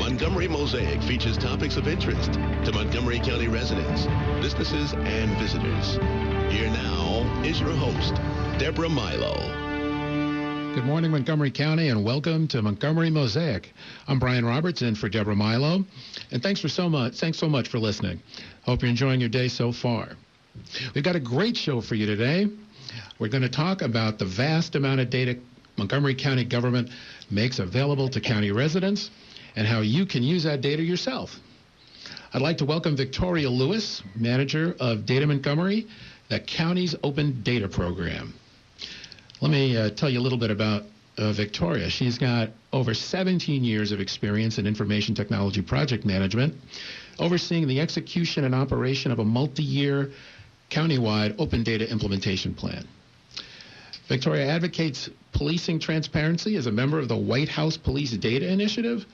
Montgomery Mosaic features topics of interest to Montgomery County residents, businesses, and visitors. Here now is your host, Deborah Milo. Good morning, Montgomery County, and welcome to Montgomery Mosaic. I'm Brian Roberts in for Deborah Milo, and thanks so much for listening. Hope you're enjoying your day so far. We've got a great show for you today. We're going to talk about the vast amount of data Montgomery County government makes available to county residents and how you can use that data yourself. I'd like to welcome Victoria Lewis, manager of Data Montgomery, the county's open data program. Let me tell you a little bit about Victoria. She's got over 17 years of experience in information technology project management, overseeing the execution and operation of a multi-year countywide open data implementation plan. Victoria advocates policing transparency as a member of the White House Police Data Initiative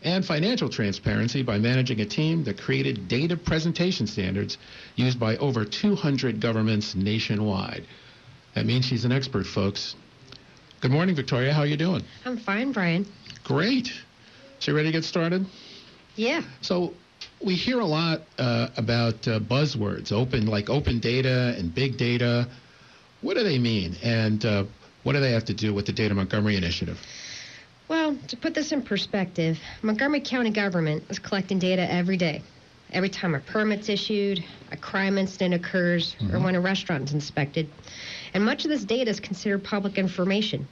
and financial transparency by managing a team that created data presentation standards used by over 200 governments nationwide. That means she's an expert, folks. Good morning, Victoria. How are you doing? I'm fine, Brian. Great. So you ready to get started? Yeah. So we hear a lot about buzzwords, open data and big data. What do they mean? And what do they have to do with the Data Montgomery initiative? Well, to put this in perspective, Montgomery County government is collecting data every day. Every time a permit's issued, a crime incident occurs, or when a restaurant is inspected. And much of this data is considered public information.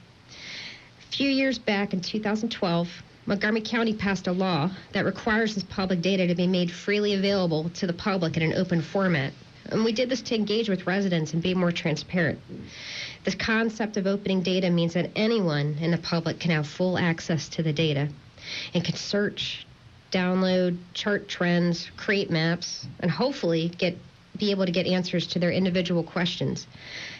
A few years back in 2012, Montgomery County passed a law that requires this public data to be made freely available to the public in an open format. And we did this to engage with residents and be more transparent. This concept of opening data means that anyone in the public can have full access to the data and can search, download, chart trends, create maps, and hopefully be able to get answers to their individual questions.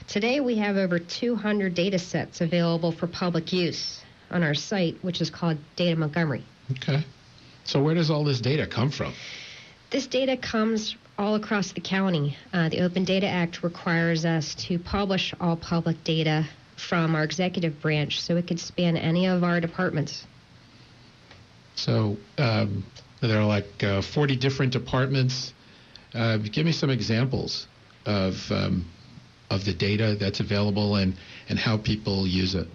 Today we have over 200 data sets available for public use on our site, which is called Data Montgomery. Okay. So where does all this data come from? This data comes all across the county. The Open Data Act requires us to publish all public data from our executive branch so it could span any of our departments. So there are like 40 different departments. Give me some examples of the data that's available and how people use it.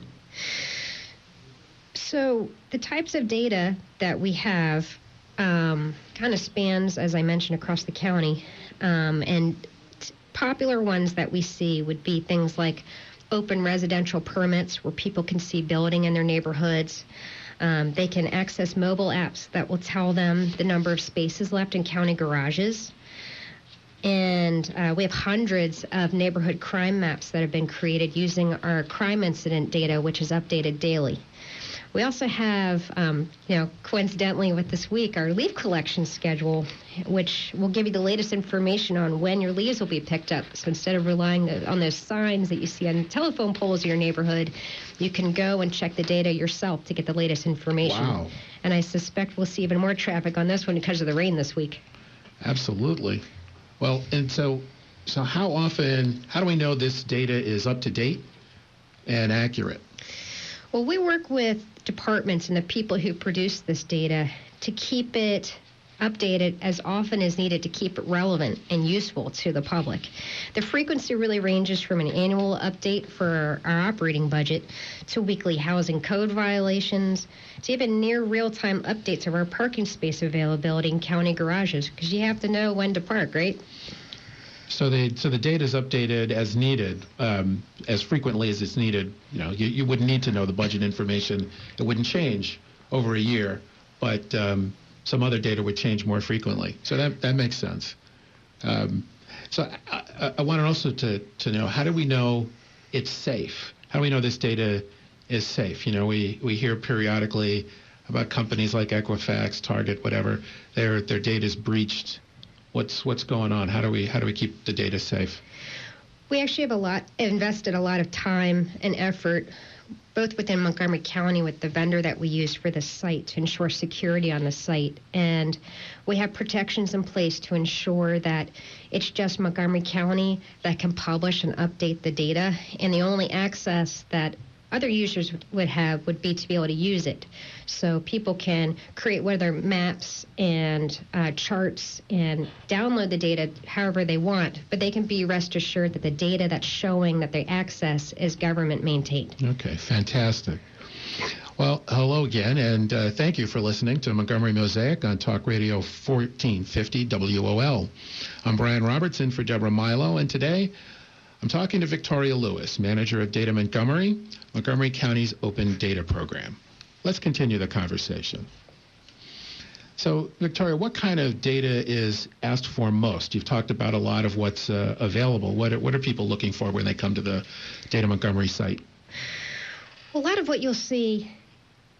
So the types of data that we have kind of spans, as I mentioned, across the county. And popular ones that we see would be things like open residential permits where people can see building in their neighborhoods. They can access mobile apps that will tell them the number of spaces left in county garages. And we have hundreds of neighborhood crime maps that have been created using our crime incident data, which is updated daily. We also have, coincidentally with this week, our leaf collection schedule, which will give you the latest information on when your leaves will be picked up. So instead of relying on those signs that you see on the telephone poles of your neighborhood, you can go and check the data yourself to get the latest information. Wow. And I suspect we'll see even more traffic on this one because of the rain this week. Absolutely. Well, and so how do we know this data is up to date and accurate? Well, we work with departments and the people who produce this data to keep it updated as often as needed to keep it relevant and useful to the public. The frequency really ranges from an annual update for our operating budget to weekly housing code violations to even near real-time updates of our parking space availability in county garages, because you have to know when to park, right? So the data is updated as needed, as frequently as it's needed. You wouldn't need to know the budget information. It wouldn't change over a year, but some other data would change more frequently. So that makes sense. So I wanted also to know, how do we know it's safe? How do we know this data is safe? We hear periodically about companies like Equifax, Target, whatever, their data is breached. What's going on? How do we keep the data safe? We actually have invested a lot of time and effort, both within Montgomery County with the vendor that we use for the site to ensure security on the site. And we have protections in place to ensure that it's just Montgomery County that can publish and update the data. And the only access that other users would have would be to be able to use it. So people can create whether maps and charts and download the data however they want, but they can be rest assured that the data that's showing that they access is government maintained. Okay, fantastic. Well, hello again, and thank you for listening to Montgomery Mosaic on Talk Radio 1450 WOL. I'm Brian Robertson for Deborah Milo, and today I'm talking to Victoria Lewis, manager of Data Montgomery, Montgomery County's Open Data Program. Let's continue the conversation. So, Victoria, what kind of data is asked for most? You've talked about a lot of what's available. What are people looking for when they come to the Data Montgomery site? A lot of what you'll see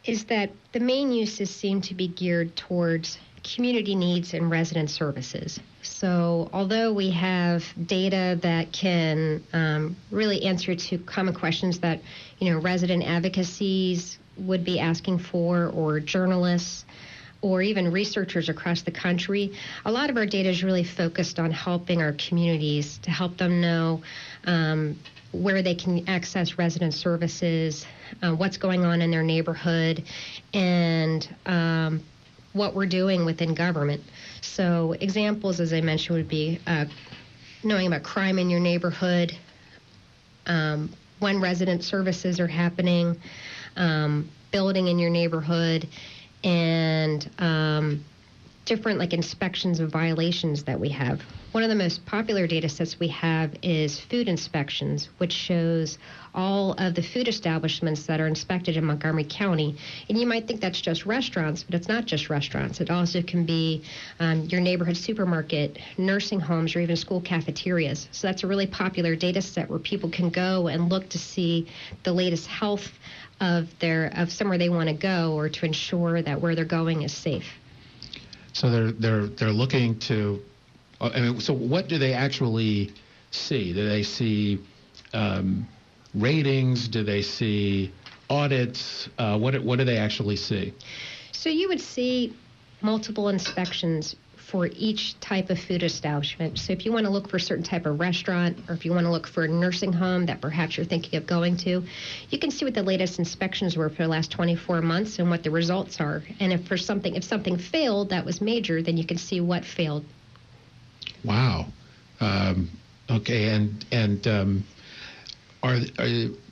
is that the main uses seem to be geared towards community needs and resident services. So although we have data that can really answer to common questions that, resident advocacies would be asking for, or journalists, or even researchers across the country, a lot of our data is really focused on helping our communities to help them know where they can access resident services, what's going on in their neighborhood, and what we're doing within government. So examples, as I mentioned, would be knowing about crime in your neighborhood, when resident services are happening, building in your neighborhood, and different inspections of violations that we have. One of the most popular data sets we have is food inspections, which shows all of the food establishments that are inspected in Montgomery County. And you might think that's just restaurants, but it's not just restaurants. It also can be your neighborhood supermarket, nursing homes, or even school cafeterias. So that's a really popular data set where people can go and look to see the latest health of somewhere they want to go, or to ensure that where they're going is safe. So they're looking to. So what do they actually see? Do they see ratings? Do they see audits? What do they actually see? So you would see multiple inspections for each type of food establishment. So if you want to look for a certain type of restaurant, or if you want to look for a nursing home that perhaps you're thinking of going to, you can see what the latest inspections were for the last 24 months and what the results are. And if something failed that was major, then you can see what failed. Wow. Okay. And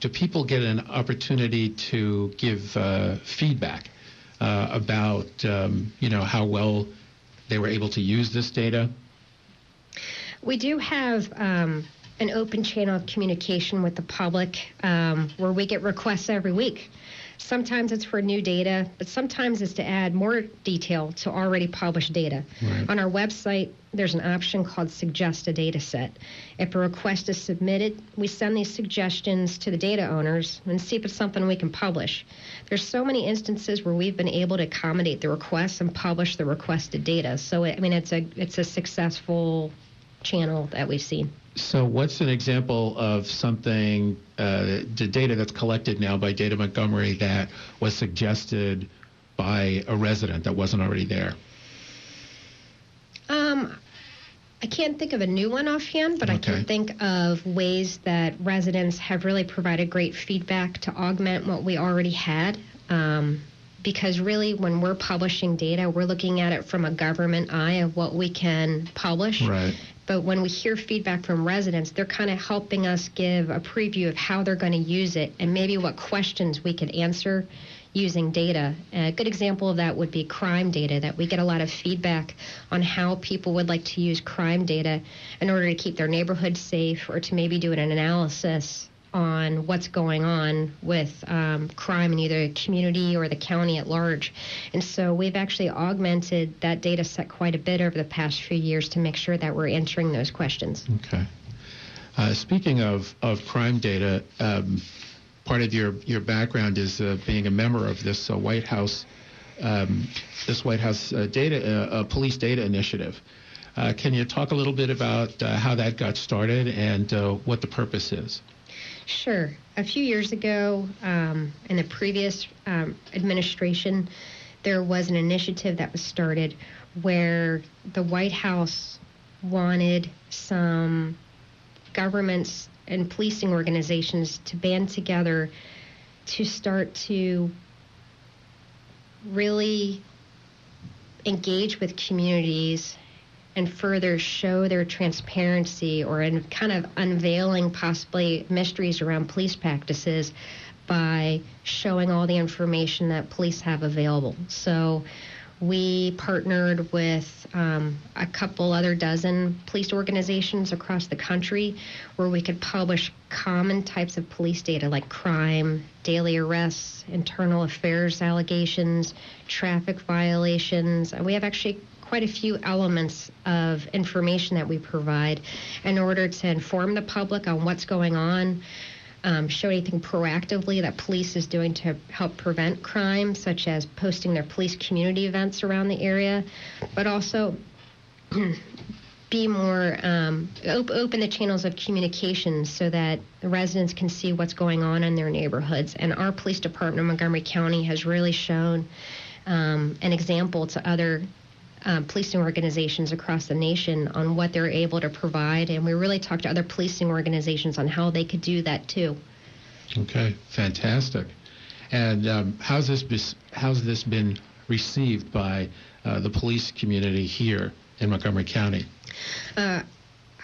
do people get an opportunity to give feedback about how well they were able to use this data? We do have an open channel of communication with the public where we get requests every week. Sometimes it's for new data, but sometimes it's to add more detail to already published data. Right. On our website, there's an option called Suggest a Data Set. If a request is submitted, we send these suggestions to the data owners and see if it's something we can publish. There's so many instances where we've been able to accommodate the requests and publish the requested data. So, it's a successful channel that we've seen. So what's an example of something, the data that's collected now by Data Montgomery that was suggested by a resident that wasn't already there? I can't think of a new one offhand, but okay. I can think of ways that residents have really provided great feedback to augment what we already had. Because really, when we're publishing data, we're looking at it from a government eye of what we can publish. Right. But when we hear feedback from residents, they're kind of helping us give a preview of how they're going to use it and maybe what questions we could answer using data. A good example of that would be crime data, that we get a lot of feedback on how people would like to use crime data in order to keep their neighborhood safe, or to maybe do an analysis on what's going on with crime in either the community or the county at large. And so we've actually augmented that data set quite a bit over the past few years to make sure that we're answering those questions. Okay. Speaking of crime data, part of your background is being a member of this White House data police data initiative. Can you talk a little bit about how that got started and what the purpose is? Sure. A few years ago, in the previous administration, there was an initiative that was started where the White House wanted some governments and policing organizations to band together to start to really engage with communities and further show their transparency or in kind of unveiling possibly mysteries around police practices by showing all the information that police have available. So we partnered with a couple other dozen police organizations across the country where we could publish common types of police data like crime, daily arrests, internal affairs allegations, traffic violations. We have actually quite a few elements of information that we provide in order to inform the public on what's going on, show anything proactively that police is doing to help prevent crime, such as posting their police community events around the area, but also be more open the channels of communication so that the residents can see what's going on in their neighborhoods. And our police department in Montgomery County has really shown an example to other policing organizations across the nation on what they're able to provide, and we really talked to other policing organizations on how they could do that too. Okay, fantastic. And how's this been received by the police community here in Montgomery County? I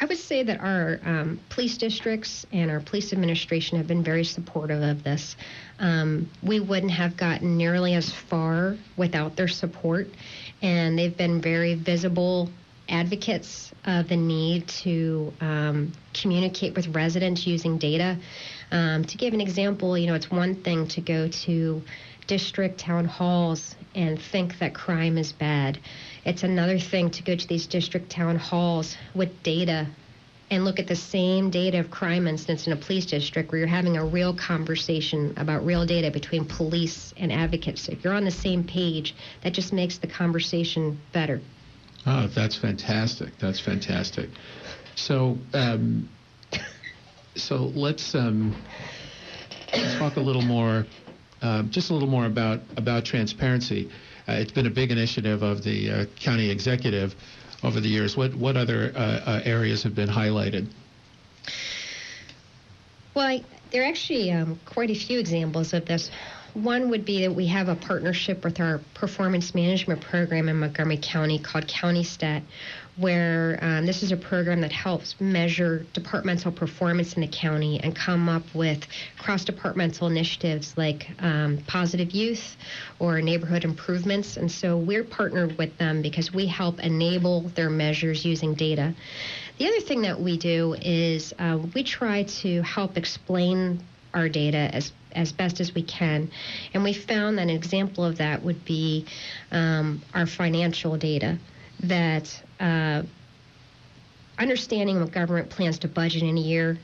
would say that our police districts and our police administration have been very supportive of this. We wouldn't have gotten nearly as far without their support, and they've been very visible advocates of the need to communicate with residents using data. To give an example, it's one thing to go to district town halls and think that crime is bad. It's another thing to go to these district town halls with data and look at the same data of crime incidents in a police district where you're having a real conversation about real data between police and advocates. If you're on the same page, that just makes the conversation better. Oh, that's fantastic. That's fantastic. So, let's talk a little more, just a little more about transparency. It's been a big initiative of the county executive over the years. What other areas have been highlighted? Well, there are actually quite a few examples of this. One would be that we have a partnership with our performance management program in Montgomery County called CountyStat, where this is a program that helps measure departmental performance in the county and come up with cross-departmental initiatives like positive youth or neighborhood improvements. And so we're partnered with them because we help enable their measures using data. The other thing that we do is we try to help explain our data as best as we can. And we found that an example of that would be our financial data, that understanding what government plans to budget in a year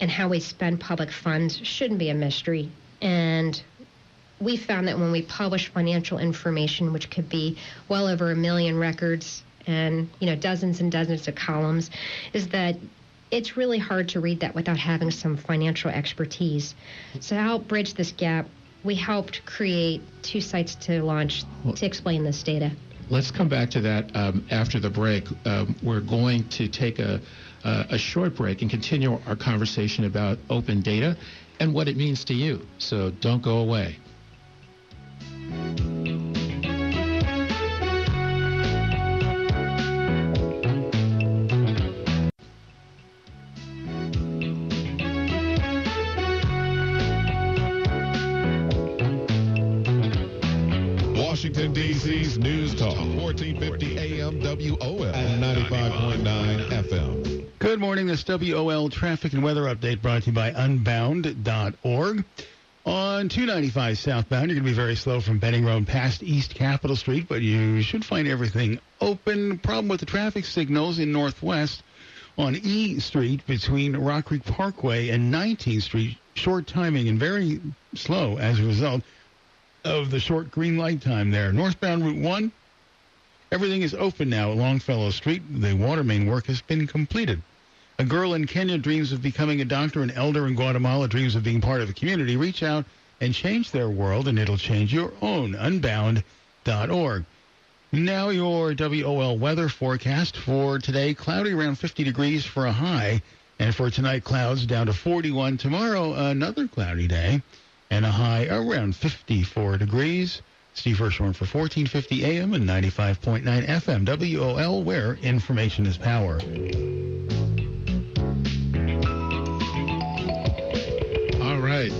and how we spend public funds shouldn't be a mystery. And we found that when we publish financial information, which could be well over 1 million records and dozens and dozens of columns, is that it's really hard to read that without having some financial expertise. So to help bridge this gap, we helped create 2 sites to launch to explain this data. Let's come back to that after the break. We're going to take a short break and continue our conversation about open data and what it means to you. So don't go away. Washington, D.C.'s News Talk, 1450 AM WOL and 95.9 FM. Good morning. This WOL traffic and weather update brought to you by Unbound.org. On 295 southbound, you're going to be very slow from Benning Road past East Capitol Street, but you should find everything open. Problem with the traffic signals in Northwest on E Street between Rock Creek Parkway and 19th Street. Short timing and very slow as a result of the short green light time there. Northbound Route 1, everything is open now at Longfellow Street. The water main work has been completed. A girl in Kenya dreams of becoming a doctor. An elder in Guatemala dreams of being part of a community. Reach out and change their world, and it'll change your own. Unbound.org. Now your WOL weather forecast for today. Cloudy, around 50 degrees for a high. And for tonight, clouds down to 41. Tomorrow, another cloudy day. and a high around 54 degrees. Steve Hirschhorn for 1450 AM and 95.9 FM WOL, where information is power. All right.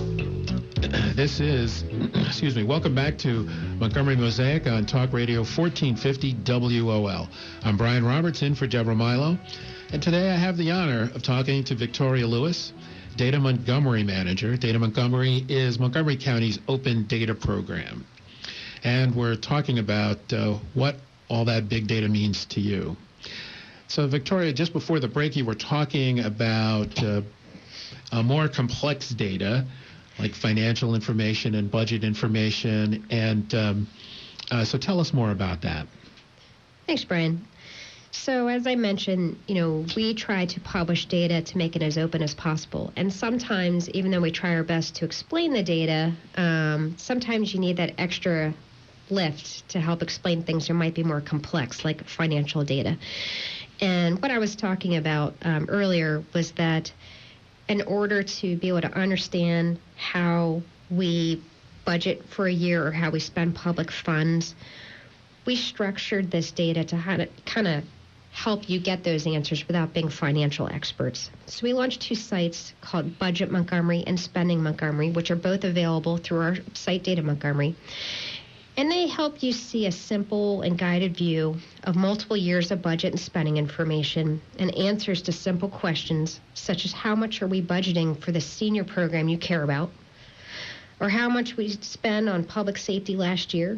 This is, welcome back to Montgomery Mosaic on Talk Radio 1450 WOL. I'm Brian Roberts, in for Deborah Milo. And today I have the honor of talking to Victoria Lewis, Data Montgomery Manager. Data Montgomery is Montgomery County's open data program. And we're talking about what all that big data means to you. So, Victoria, just before the break, you were talking about more complex data, like financial information and budget information. And so tell us more about that. Thanks, Brian. So as I mentioned, we try to publish data to make it as open as possible. And sometimes, even though we try our best to explain the data, sometimes you need that extra lift to help explain things that might be more complex, like financial data. And what I was talking about earlier was that in order to be able to understand how we budget for a year or how we spend public funds, we structured this data to kind of help you get those answers without being financial experts. So we launched 2 sites called Budget Montgomery and Spending Montgomery, which are both available through our site Data Montgomery. And they help you see a simple and guided view of multiple years of budget and spending information and answers to simple questions such as how much are we budgeting for the senior program you care about, or how much we spent on public safety last year,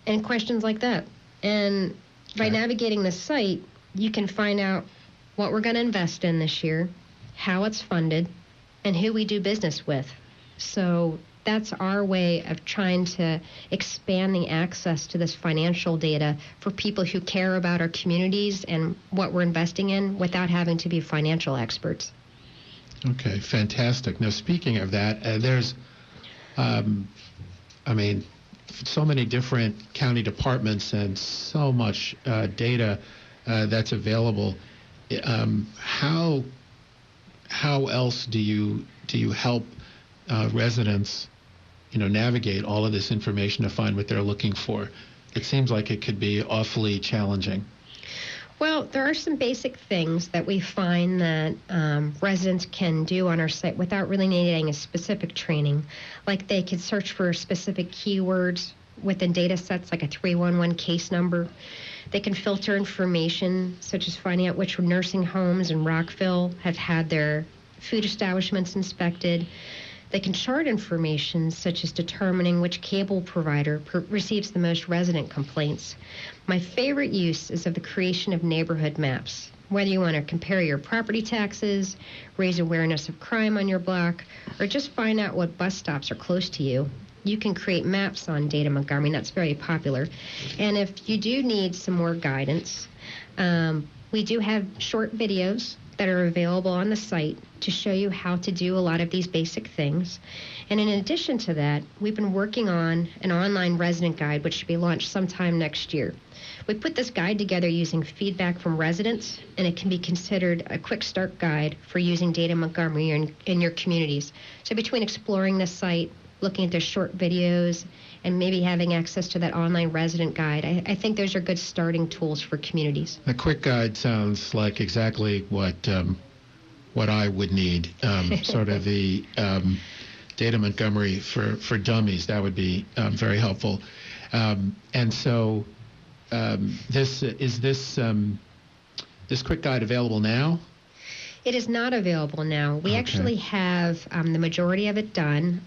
and questions like that. And by navigating the site, you can find out what we're going to invest in this year, how it's funded, and who we do business with. So that's our way of trying to expand the access to this financial data for people who care about our communities and what we're investing in without having to be financial experts. Okay, fantastic. Now, speaking of that, there's, so many different county departments and so much data that's available. How else do you help residents, navigate all of this information to find what they're looking for? It seems like it could be awfully challenging. Well, there are some basic things that we find that residents can do on our site without really needing a specific training. Like they could search for specific keywords within data sets, like a 311 case number. They can filter information, such as finding out which nursing homes in Rockville have had their food establishments inspected. They can chart information, such as determining which cable provider receives the most resident complaints. My favorite use is of the creation of neighborhood maps. Whether you want to compare your property taxes, raise awareness of crime on your block, or just find out what bus stops are close to you, you can create maps on Data Montgomery. That's very popular. And if you do need some more guidance, we do have short videos that are available on the site to show you how to do a lot of these basic things. And in addition to that, we've been working on an online resident guide, which should be launched sometime next year. We put this guide together using feedback from residents, and it can be considered a quick start guide for using Data Montgomery in your communities. So between exploring this site, looking at their short videos, and maybe having access to that online resident guide, I think those are good starting tools for communities. The quick guide sounds like exactly what I would need, sort of the Data Montgomery for dummies. That would be very helpful. And so this quick guide available now? It is not available now. We actually have the majority of it done.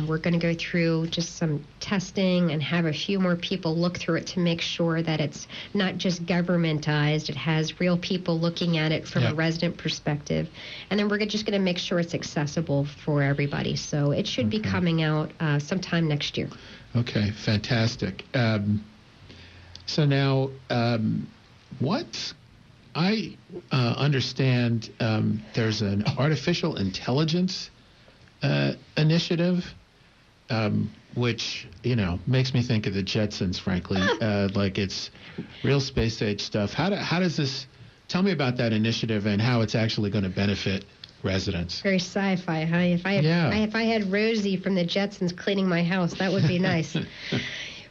We're going to go through just some testing and have a few more people look through it to make sure that it's not just governmentized. It has real people looking at it from a resident perspective. And then we're just going to make sure it's accessible for everybody. So it should be coming out sometime next year. Okay, fantastic. So now, what I understand there's an artificial intelligence initiative, which, makes me think of the Jetsons, frankly, like it's real space age stuff. How does this, tell me about that initiative and how it's actually going to benefit residents. Very sci-fi, huh? If I had Rosie from the Jetsons cleaning my house, that would be nice.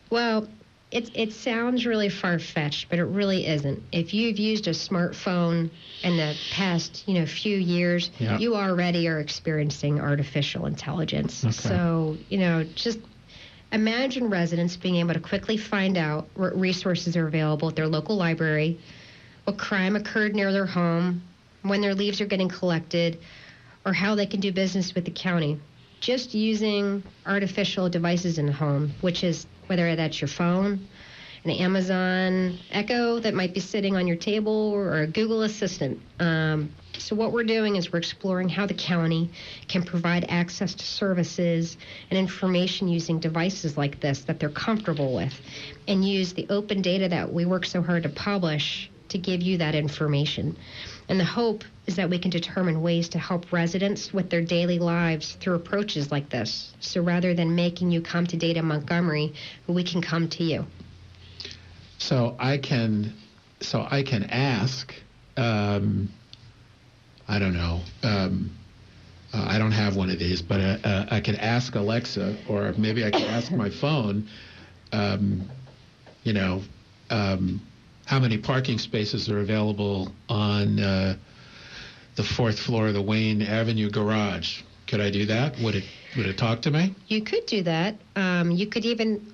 Well, it sounds really far-fetched, but it really isn't. If you've used a smartphone in the past, few years, you already are experiencing artificial intelligence. Okay. So, just imagine residents being able to quickly find out what resources are available at their local library, what crime occurred near their home, when their leaves are getting collected, or how they can do business with the county. Just using artificial devices in the home, which is whether that's your phone, an Amazon Echo that might be sitting on your table, or a Google Assistant. So what we're doing is we're exploring how the county can provide access to services and information using devices like this that they're comfortable with, and use the open data that we work so hard to publish to give you that information. And the hope is that we can determine ways to help residents with their daily lives through approaches like this. So rather than making you come to Data Montgomery, we can come to you. So I can ask, I don't know, I don't have one of these, but I could ask Alexa, or maybe I could ask my phone, how many parking spaces are available on the fourth floor of the Wayne Avenue garage. Could I do that? Would it talk to me? You could do that. You could even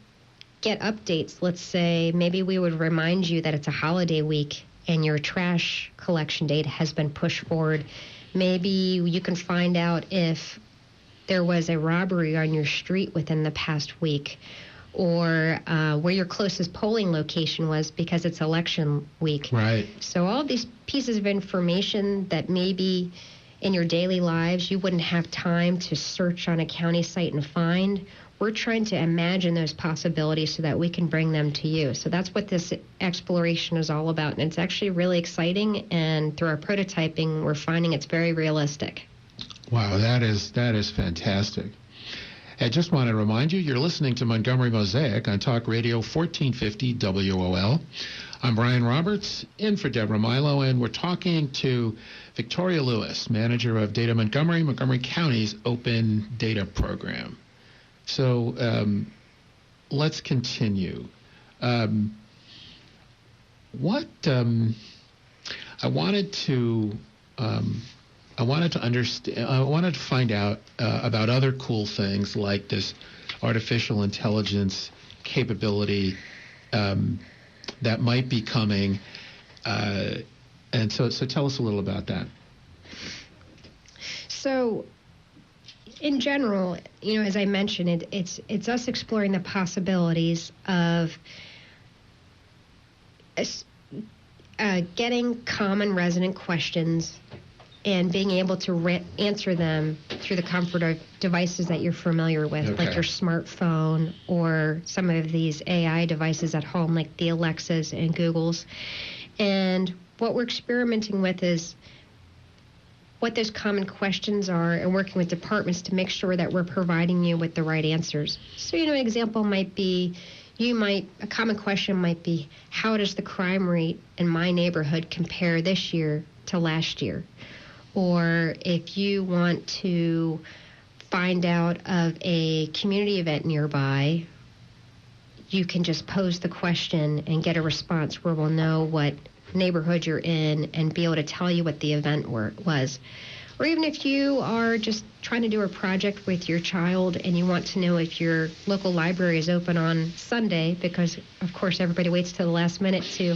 get updates. Let's say maybe we would remind you that it's a holiday week and your trash collection date has been pushed forward. Maybe you can find out if there was a robbery on your street within the past week, or where your closest polling location was because it's election week. Right. So all these pieces of information that maybe in your daily lives you wouldn't have time to search on a county site and find, we're trying to imagine those possibilities so that we can bring them to you. So that's what this exploration is all about. And it's actually really exciting. And through our prototyping, we're finding it's very realistic. Wow, that is fantastic. I just want to remind you, you're listening to Montgomery Mosaic on Talk Radio 1450 WOL. I'm Brian Roberts, in for Deborah Milo, and we're talking to Victoria Lewis, manager of Data Montgomery, Montgomery County's Open Data Program. So let's continue. I wanted to understand. I wanted to find out about other cool things like this artificial intelligence capability that might be coming. And so tell us a little about that. So, in general, as I mentioned, it's us exploring the possibilities of getting common resident questions and being able to answer them through the comfort of devices that you're familiar with, like your smartphone or some of these AI devices at home, like the Alexas and Googles. And what we're experimenting with is what those common questions are and working with departments to make sure that we're providing you with the right answers. So, an example might be, a common question might be, how does the crime rate in my neighborhood compare this year to last year? Or if you want to find out of a community event nearby, you can just pose the question and get a response where we'll know what neighborhood you're in and be able to tell you what the event was. Or even if you are just trying to do a project with your child and you want to know if your local library is open on Sunday, because of course everybody waits till the last minute to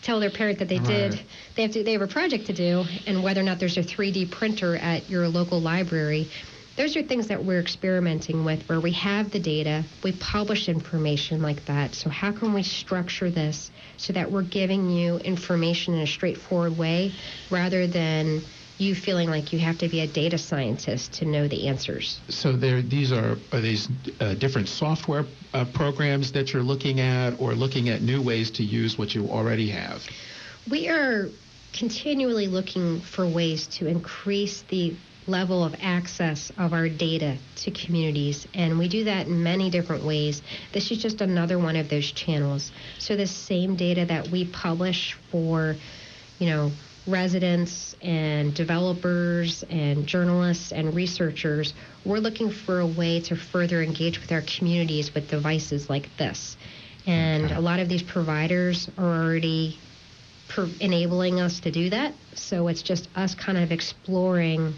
tell their parent that they have a project to do, and whether or not there's a 3D printer at your local library. Those are things that we're experimenting with, where we have the data, we publish information like that. So how can we structure this so that we're giving you information in a straightforward way, rather than you feeling like you have to be a data scientist to know the answers? So are these different software programs that you're looking at, or looking at new ways to use what you already have? We are continually looking for ways to increase the level of access of our data to communities, and we do that in many different ways. This is just another one of those channels. So the same data that we publish for, residents and developers and journalists and researchers, we're looking for a way to further engage with our communities with devices like this. And a lot of these providers are already enabling us to do that. So it's just us kind of exploring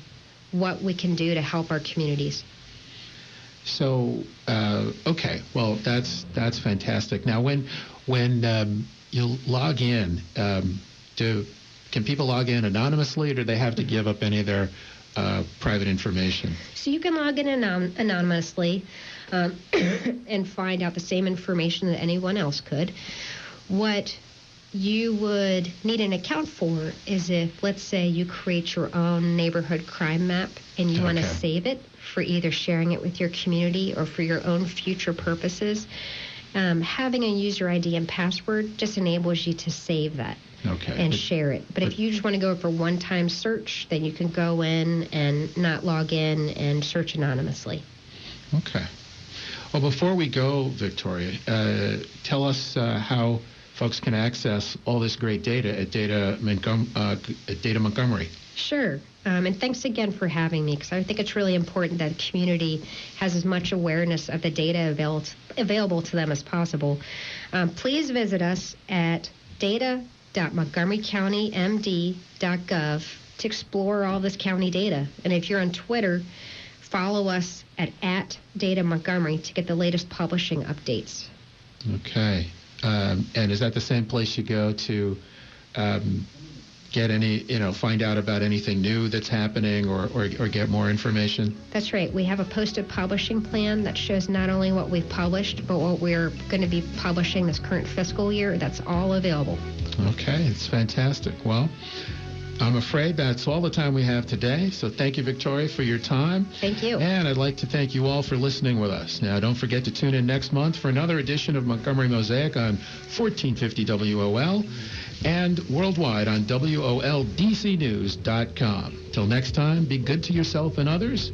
what we can do to help our communities. So, okay, well, that's fantastic. Now, when you log in, can people log in anonymously, or do they have to give up any of their private information? So you can log in anonymously and find out the same information that anyone else could. What you would need an account for is if, let's say, you create your own neighborhood crime map and you want to save it for either sharing it with your community or for your own future purposes. Having a user ID and password just enables you to save that and share it. But if you just want to go for one-time search, then you can go in and not log in and search anonymously. Okay. Well, before we go, Victoria, tell us how folks can access all this great data at Data Montgomery. Sure. And thanks again for having me, because I think it's really important that the community has as much awareness of the data available to them as possible. Please visit us at data.montgomerycountymd.gov to explore all this county data. And if you're on Twitter, follow us at @DataMontgomery to get the latest publishing updates. Okay. And is that the same place you go to get any, find out about anything new that's happening or get more information? That's right. We have a posted publishing plan that shows not only what we've published, but what we're going to be publishing this current fiscal year. That's all available. Okay. It's fantastic. Well, I'm afraid that's all the time we have today. So thank you, Victoria, for your time. Thank you. And I'd like to thank you all for listening with us. Now, don't forget to tune in next month for another edition of Montgomery Mosaic on 1450 WOL and worldwide on WOLDCnews.com. Till next time, be good to yourself and others.